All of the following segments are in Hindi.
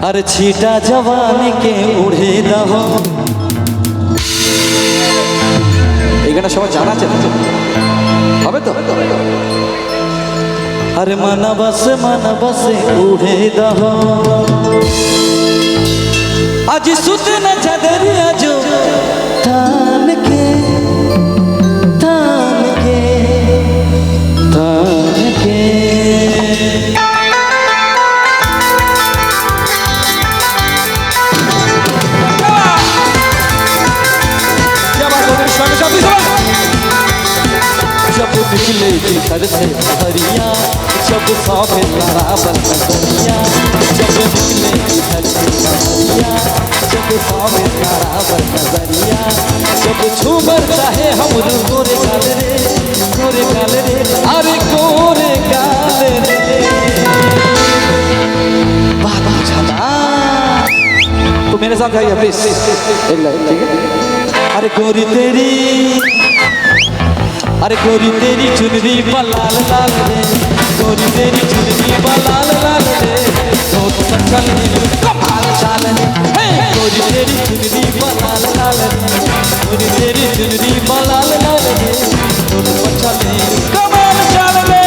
अरे छीटा जवानी के उड़े दहो এখানে সবাই জানা আছে হবে তো अरे मन बस उड़े दहो आज सुत न चदरिया जो तान के जब निकलेगी घर से हरिया जब सौंपे बराबर नजरिया जब निकलेगी घर से हरिया जब सौंपे बराबर नजरिया जब झूमर चाहे हम गोरे काले रे अरे गोरे काले रे बाबा छला तो मेरे साथ गाइए प्लीज एक लाइन ठीक है अरे गोरी तेरी अरे गोरी तेरी चुनरी लाल लाल रे गोरी तेरी चुनरी लाल लाल रे सोच चल कमाल चाल रे गोरी तेरी चुनरी लाल लाल रे गोरी तेरी चुनरी लाल लाल रे सोच चल कमाल चाल रे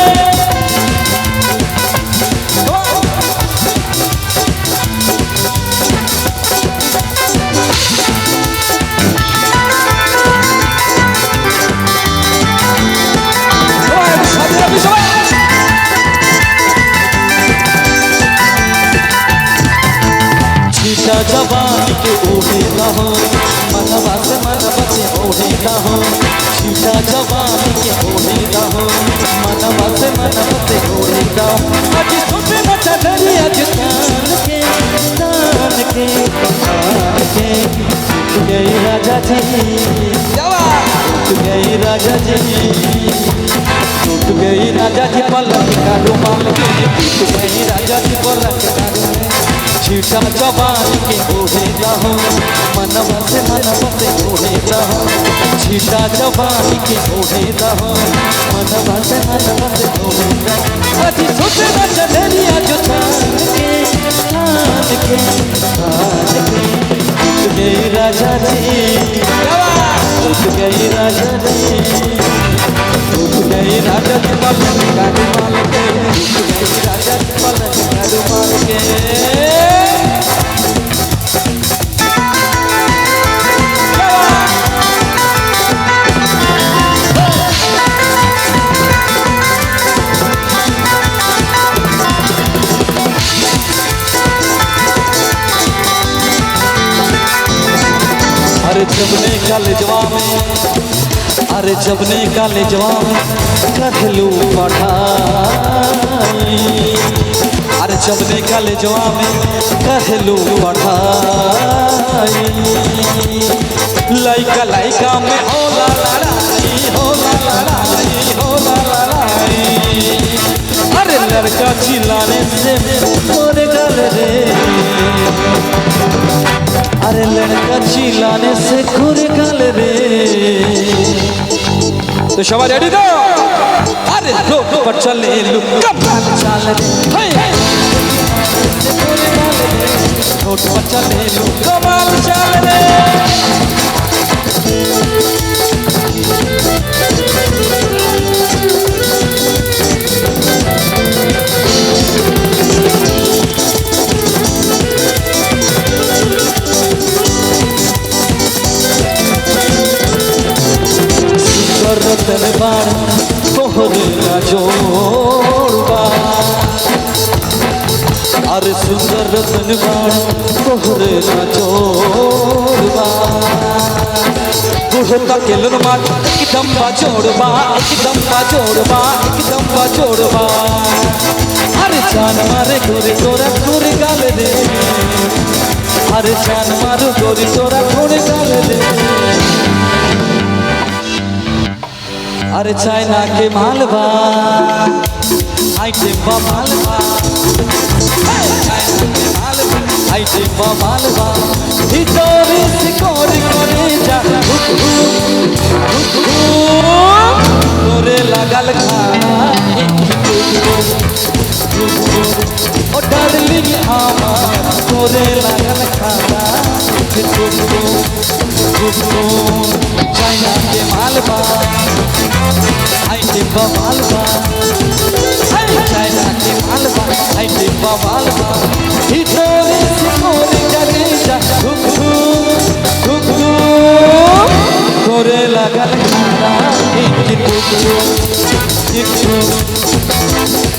छीटा जवानी के ओढ़े दहो मनवा से ओढ़े दहो छीटा जवानी के ओढ़े दहो मनवा से ओढ़े दहो आज सुबह न चढ़ी आज तान के टूट गई राजा जी टूट गई राजा जी टूट गई राजा जी पलक का रुमाल के टूट गई राजा जी पलक का रुमाल छीटा जवानी के ओढ़े दहो मनवा से ओढ़े दहो छीटा जवानी के ओढ़े दहो मनवा से ओढ़े दहो आज सोचे न चढ़िया जो तान के टूट गई राजा जी टूट गई राजा जी टूट गई राजा जी पलक का रुमाल के टूट गई राजा जी पलक का रुमाल के अरे जबने कॉलेजवा में अरे जबने कॉलेजवा में कहलू पढ़ाई अरे जबने कॉलेजवा में कहलू पढ़ाई लइका में होला लड़ाई अरे लड़का चिल्लाने से मोरे गल रे अरे लड़का चिल्लाने से घुरे गल रे तो सवाल रेडी दो अरे रोड पर चले कमाल चाल रे रोड पर चले कमाल चाल रे रतन बार तोहरे ना जोड़बा अरे सुंदर रतन बार तोहरे ना जोड़बा गुहता के लुनमा एकदम जोड़बा अरे जान मारे गोरे तोरा गोरे गाल रे अरे जान मारो गोरे तोरा गोरे गाल रे अरे चाइना के मालवा आइटम मालवा चाइना के मालवा आइटम मालवा हितोरी सिकोरी करे जा तोरे लगल खा ओ डार्लिंग आमा করে লাগাল খানা চাইনা के मालवा आई डिब्बा मालवा चाइना के मालवा आई डिब्बा मालवा ভিতরে সিমরে জানে যা ধুক করে লাগাল খানা ইঞ্চি টুকরো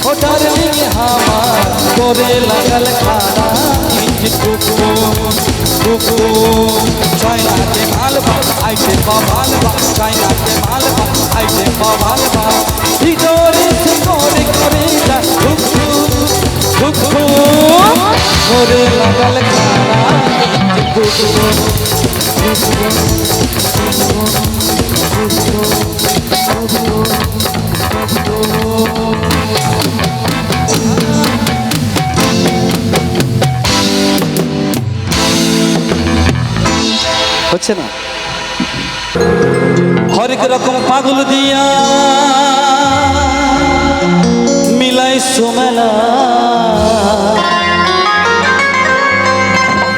ও ডার্লিং আমার করে লাগাল খানা ইঞ্চি টুকরো চাইনা के मालवा आई डिब्बा मालवा चाइना के मालवा आई डिब्बा मालवा ভিতরে সিমরে করে যা ধুক করে লাগাল খানা ইঞ্চি হচ্ছে না হরেক রকম পাগল দিয়া মিলাই সুমেলা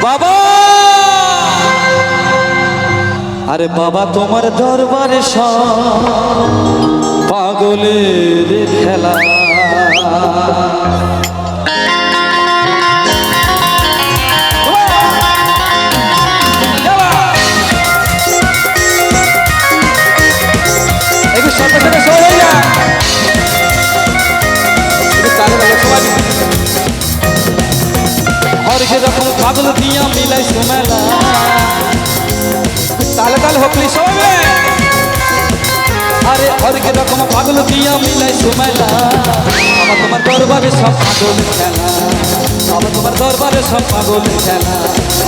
বাবা আরে বাবা তোমার দরবারে সব পাগলের খেলা হরেক রকম পাগল দিয়া মিলাই সুমেলা তালে তালে হকলি সবে আরে হরেক রকম পাগল দিয়া মিলাই সুমেলা আমার তোমার দরবারে সব পাগল খেলা আমার তোমার দরবারে সব পাগল খেলা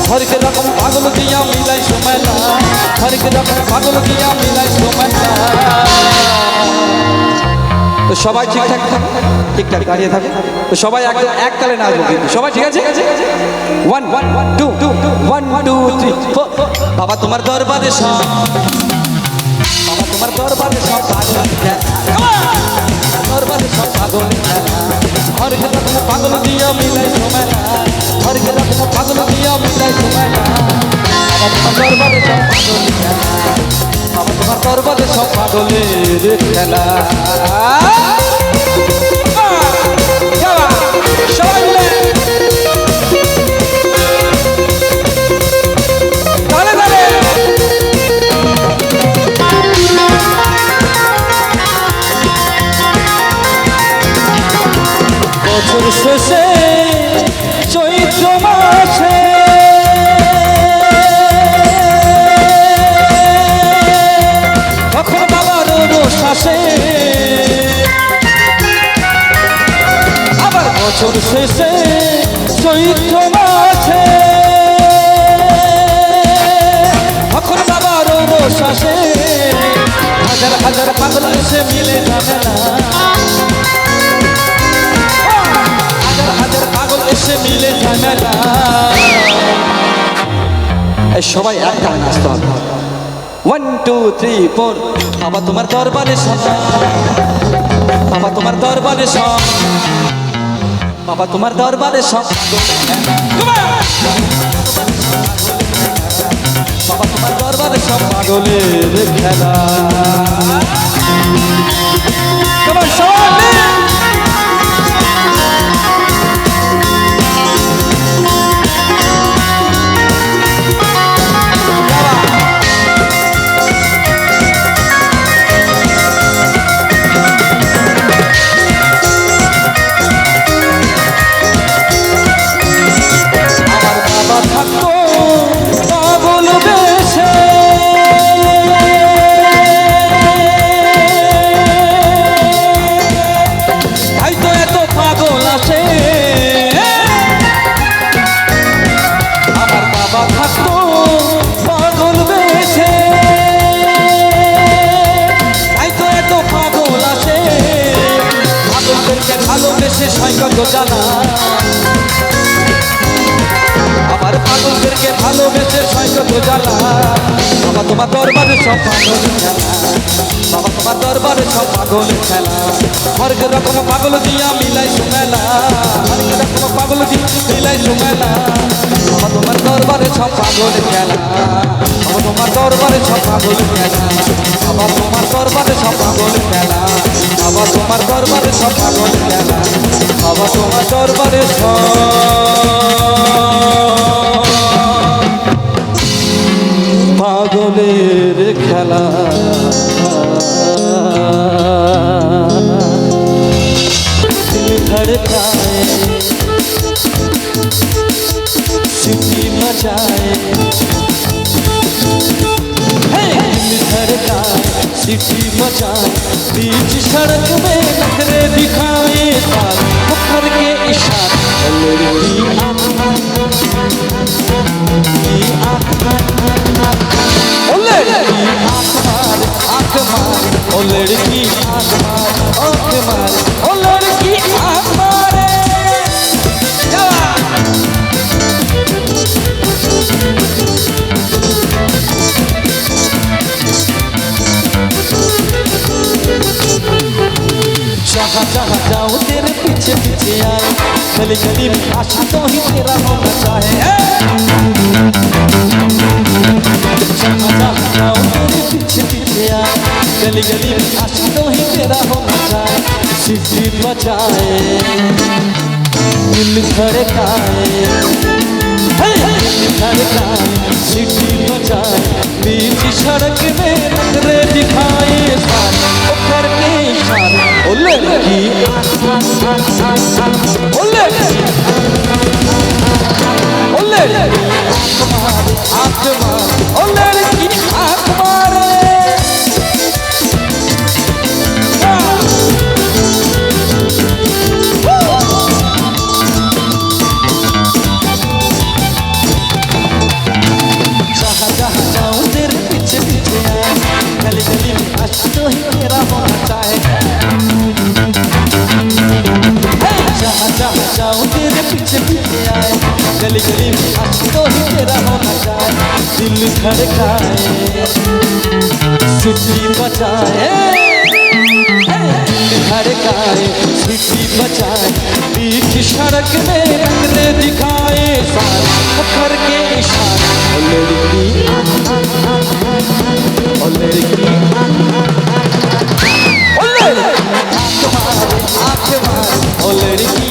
হরেক রকম পাগল দিয়া মিলাই সুমেলা হরেক রকম পাগল দিয়া মিলাই সুমেলা তো সবাই ঠিকঠাক দাঁড়িয়ে থাকে তো সবাই এক তালে নাচবো কিন্তু সবাই ঠিক আছে 1 2 1 2 3 বাবা তোমার দরবারে সব বাবা তোমার দরবারে সব পাগল দরবারে সব পাগল হরেক রকম পাগল দিয়া মিলাই সুমেলা হরেক রকম পাগল দিয়া মিলাই সুমেলা বাবা তোমার দরবারে সব পাগল বাবা তোমার দরবারে সব পাগলের খেলা বছর শেষে চৈত্র মাসে তখন বাবার রোষ আসে আবার বছর শেষে চৈত্র মাসে তখন বাবার রোষ আসে হাজার হাজার পাগল এসে মিলে যাবে না এসে মিলে ঝামেলা এই সবাই একটা নাচতে হবে 1 2 3 4 বাবা তোমার দরবারে সব বাবা তোমার দরবারে সব বাবা তোমার দরবারে সব বাবা তোমার দরবারে সব পাগলের খেলা তোমার সব জানা আমার পাগলদেরকে ভালোবেসে যত জ্বালা বাবা তোমার দরবারে সব পাগল খেলা বাবা তোমার দরবারে সব পাগল খেলা হরেক রকম পাগল দিয়া মিলাই সুমেলা হরেক রকম পাগল দিয়া মিলাই সুমেলা বাবা তোমার দরবারে সব পাগল খেলা বাবা তোমার দরবারে সব পাগল খেলা বাবা তোমার দরবারে সব পাগল খেলা বাবা তোমার দরবারে সব পাগল খেলা বাবা তোমার দরবারে সব পাগলের খেলা दिल धड़काए सीटी मचाए दिल धड़काए सीटी मचाए बीच सड़क में नखरे दिखाए मुखर के इशारे लड़की आँख मार ओ लड़की आँख मार ओ लड़की आँख मारे जहाँ जहाँ जाऊँ तेरे पीछे पीछे आए गली गली में आशिकों ही तेरा होना चाहे जहाँ जहाँ जाऊँ तेरे पीछे पीछे आए गली गली में आशिकों ही तेरा होना चाहे सीटी बजाए दिल धड़काए दिल धड़काए सीटी बजाए बीच सड़क में नखरे दिखाए सारे करके इशारे ओ लड़की ओ लड़की ओ लड़की आँख मारे ओ लड़की आँख मारे जहाँ जहाँ जाऊँ तेरे पीछे पीछे आए गली गली में आशिक तो ही तेरा होना चाहे जहाँ जहाँ जाऊँ तेरे पीछे पीछे आए गली गली में आशिक तो ही तेरा होना चाहे दिल धड़काए सीटी बजाए धड़काए सीटी बजाए बीच सड़क में नखरे दिखाए सारे मुखर के इशारे ओ लड़की ओ लड़की ओ लड़की आँख मारे ओ लड़की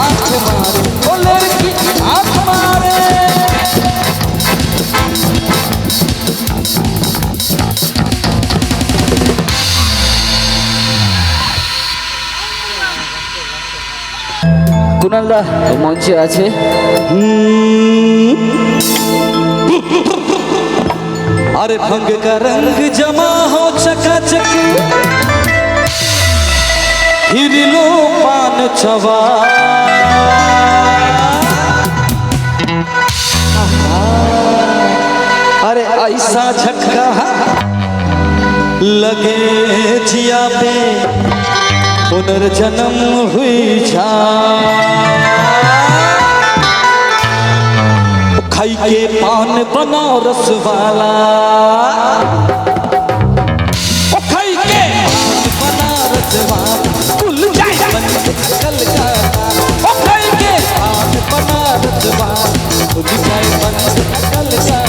आँख मारे ओ लड़की आँख मारे কুনাল দা মঞ্চে আছে अरे भंग का रंग जमा हो चकाचक फिर लो पान चबा अरे ऐसा झटका लगे जिया पे पुनर्जन्म हुई जा खाई के पान बनारस वाला ओ खाई के पान बनारस वाला कुल जाए कल का ओ खाई के पान बनारस वाला कुल जाए कल का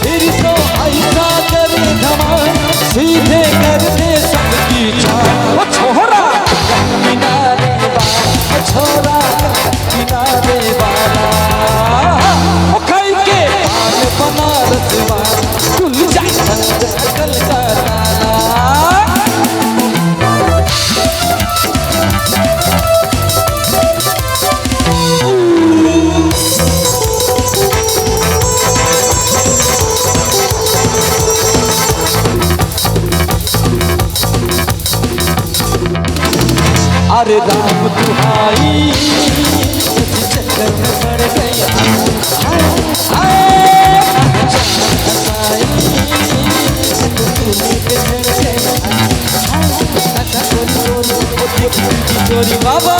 फिर तो ऐसा करे धमाल सीधे कर दे सबकी जान ओ छोरा किनारे वाला छोरा किनारे वाला बनारस वाला कुल जाए कल का अरे राम दुहाई चक्कर में पड़ गया चोरी बाबा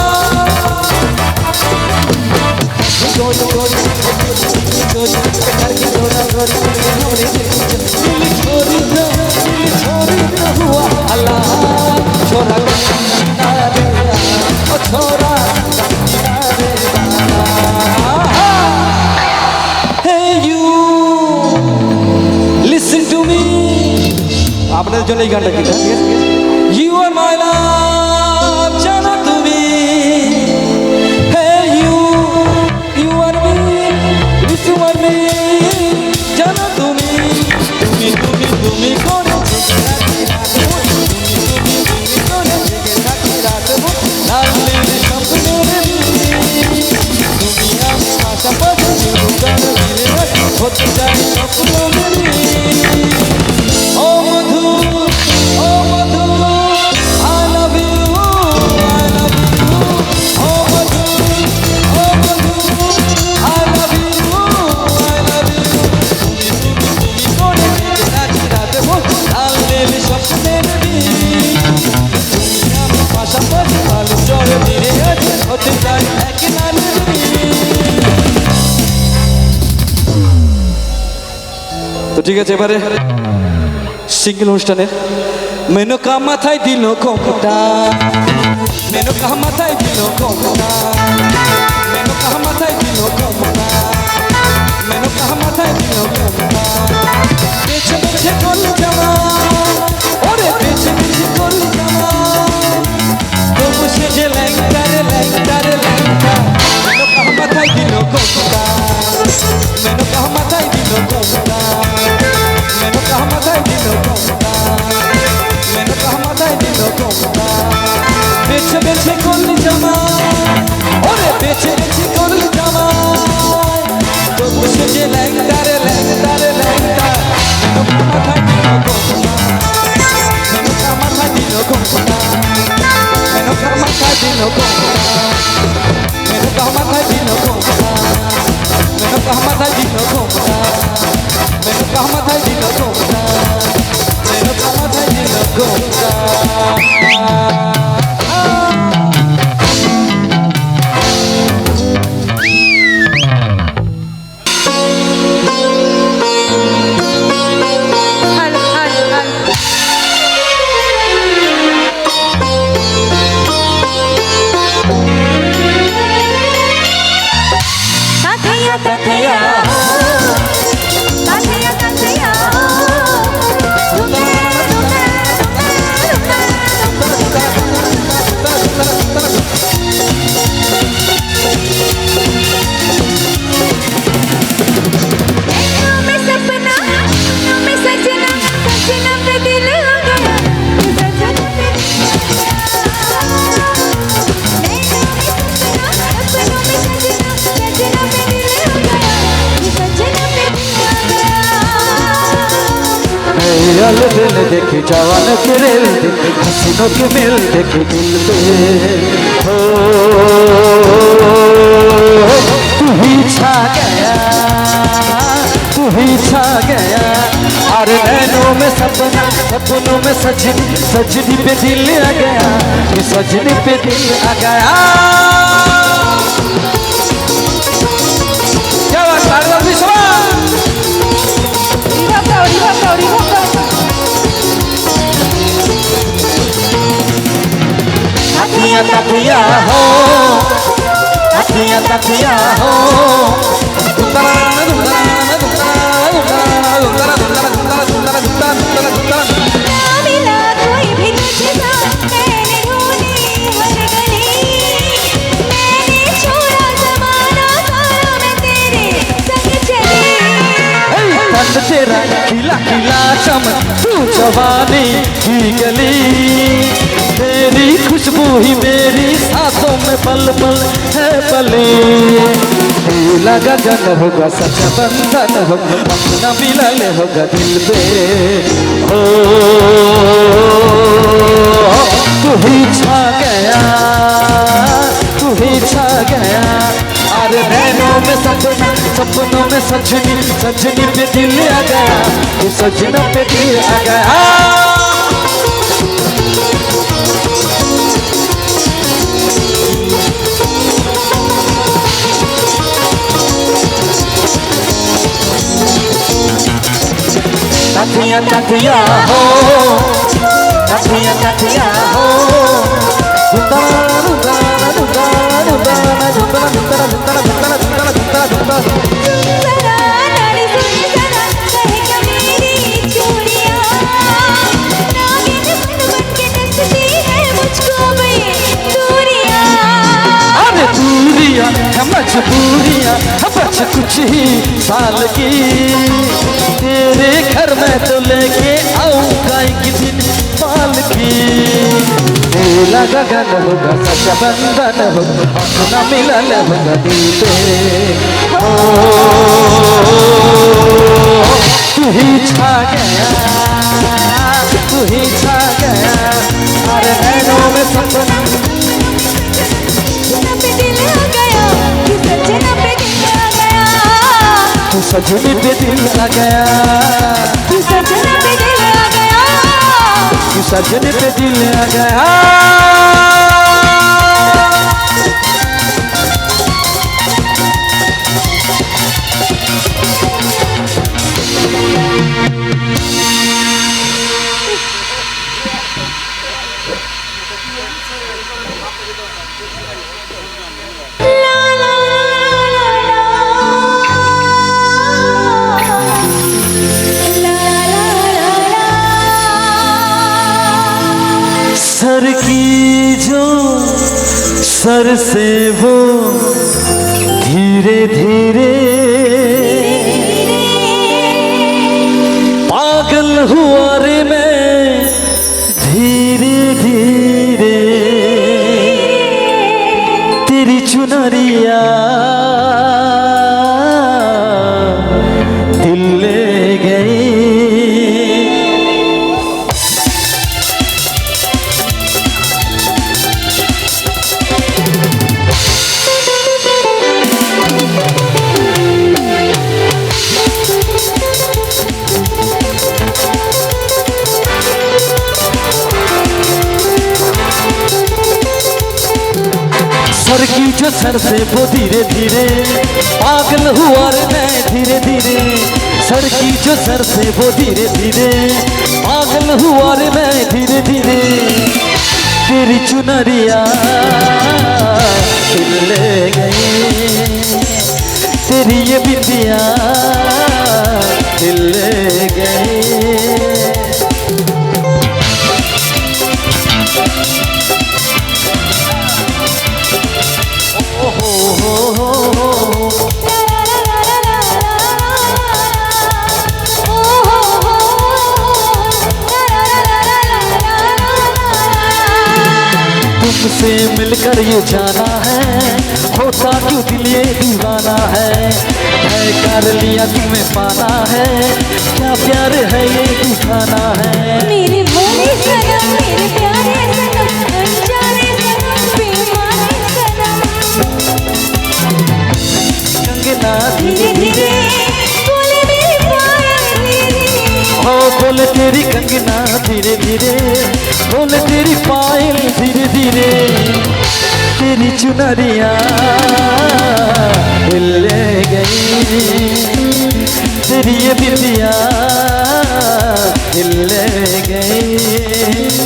गोरी गोरी प्यार की दौड़ा गोरी हमरे दिल छोरी तो हुआ अल्लाह छोरा रे ओ छोरा रे Hey you listen to me আপনাদের জন্য এই গানটা কি You are my love জানো তুমি Hey you are me you are me জানো তুমি তুমি করে হতে চাই স্বপ্ন ও মধু I love you O Madhu I love you তুমি করে রাখি রাতে লাল নীল স্বপ্নের তুমি আমার পাশাপাশি ভালো চলে ধীরে আছে হতে চাই এক নারী তো ঠিক আছে এবারে সিঙ্গেল অনুষ্ঠানে মেনকা মাথায় দিল কোমটা মেনকা মাথায় দিল কোমটা মেনকা মাথায় দিল কোমটা মেনকা মাথায় দিল কোমটা পেছে পেছে করল জামা ওরে পেছে পেছে করল জামা তবু সে যে ল্যাংটা মেনকা মাথায় দিল কোমটা মেনকা মাথায় দিল কোমটা মেনকা মাথায় দিল কোমটা মেনকা মাথায় দিল কোমটা বেছে বেছে করলি জামা ওরে বেছে বেছে করলি জামা তবু সে যে ল্যাংটা মেনকা মাথায় দিল কোমটা মেনকা মাথায় দিল কোমটা মেনকা মাথায় দিল কোমটা মেনকা মাথায় দিল কোমটা মেনকা মাথায় দিল কোমটা মেনকা মাথায় দিল কোমটা মেনকা মাথায় দিল কোমটা दिल देखे जवान के रेल देखे हसीनों के मिल देखे दिल पे हो तू ही छा गया तू ही छा गया अरे नैनों में सपना सपनों में सजनी सजनी पे दिल आ गया सजनी पे दिल आ गया क्या बात तकिया हो तकिया हो मिला कोई भी तुझसे मैंने ढूंढी हर गली मैंने छोड़ा जमाना सारा मैं तेरे संग चली तन तेरा खिला खिला चमन तू जवानी की गली तेरी खुशबू ही मेरी सांसों में पल पल है पले लगा गगन होगा सच्चा बंधन होगा अपना मिलन होगा दिल पे हो तू ही छा गया तू ही छा गया अरे नैनों में सपना सपनों में सजनी सजनी पे दिल आ गया सजना पे दिल आ गया काठिया काठिया हो काठिया काठिया हो झुंतारा झुंतारा झुंतारा झुंतारा झुंतारा झुंतारा झुंतारा झुंतारा झुंतारा झुंतारा झुंतारा जरा नाड़ी सुन जरा कहे क्या मेरी चूड़ियां नागिन बन के नचती है मुझको ये दूरियां अरे दूरियां है मजबूरियां है बस कुछ ही साल की तेरे घर में तो लेके आऊंगा एक दिन पाल की मेला गगन होगा सच्चा बंधन होगा अपना मिलन होगा दिल पे ओ तू ही छा गया तू ही छा गया अरे नैनों में सपना सजना पे दिल आ गया कि सजना पे दिल आ गया तू सजनी पे दिल आ गया कि सजना पे दिल आ गया तू सजनी पे दिल आ गया ला ला ला ला सर की जो सर से वो धीरे धीरे पागल हुआ रे मैं धीरे धीरे तेरी चुनरिया दिल ले गई सर की जो सर से वो धीरे धीरे पागल हुआ रे मैं धीरे धीरे सर की जो सर से वो धीरे धीरे पागल हुआ रे मैं धीरे धीरे तेरी चुनरिया दिल ले गई तेरी ये बिंदिया दिल ले गई तुमसे मिलकर ये जाना है होता क्यों दिल ये दीवाना है कर लिया तुम्हें पाना है क्या प्यार है ये दिखाना है मेरे भोले सनम मेरे प्यारे सनम अनजाने सनम बेईमाने सनम कंगना धीरे धीरे बोले मेरी पायल धीरे हो बोले तेरी कंगना धीरे धीरे बोले तेरी पायल धीरे धीरे तेरी चुनरिया दिल ले गई तेरी ये बिंदिया दिल ले गई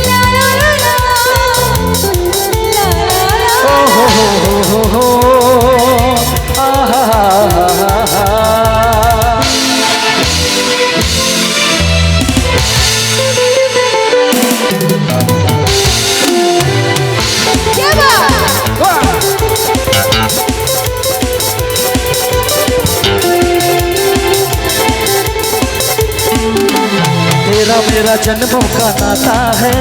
ला ला ला ला हो क्या बात तेरा मेरा जन्मों का नाता है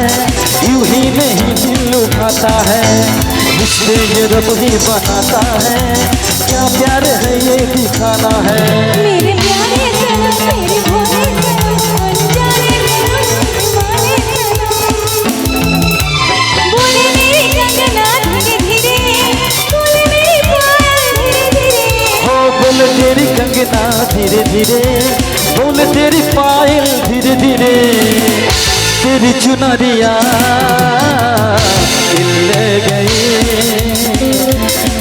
यूं ही नहीं दिल लुभाता है रिश्ते ये रब ही बनाता है क्या प्यार है ये दिखाना है मेरे प्यारे सनम मेरे भोले सनम अनजाने सनम बेईमाने सनम बोले मेरी कंगना धीरे धीरे बोले मेरी पायल धीरे धीरे हो बोले तेरी कंगना धीरे धीरे बोले तेरी पायल धीरे धीरे तेरी चुनरिया दिल ले गई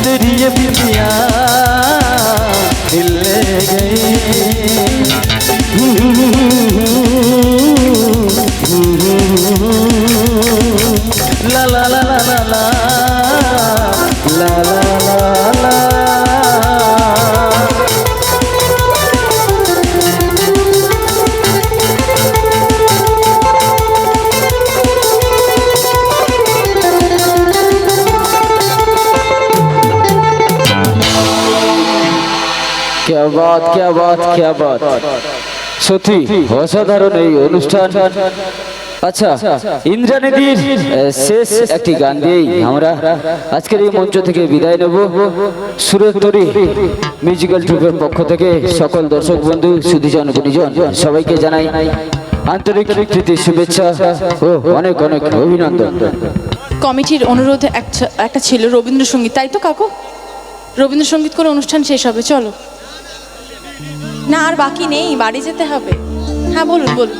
तेरी ये बिंदिया दिल ले गई ला ला ला ला ला ला ला ला ला ला क्या बात क्या बात क्या बात সত্যি অসাধারণ এই অনুষ্ঠান আচ্ছা ইন্দ্রাণীদির শেষ একটি গান দিয়েই আমরা আজকের এই মঞ্চ থেকে বিদায় নেব সুরেশ্বরী মিউজিক্যাল ট্রুপের পক্ষ থেকে সকল দর্শক বন্ধু সুধীজন গুণীজন সবাইকে জানাই আন্তরিক প্রীতি শুভেচ্ছা ও অনেক অনেক অভিনন্দন কমিটির অনুরোধে একটা ছিল রবীন্দ্রসঙ্গীত, তাই তো কাকু? রবীন্দ্রসঙ্গীত করে অনুষ্ঠান শেষ হবে, চলো। না আর বাকি নেই, বাড়ি যেতে হবে। হ্যাঁ বলুন বলুন।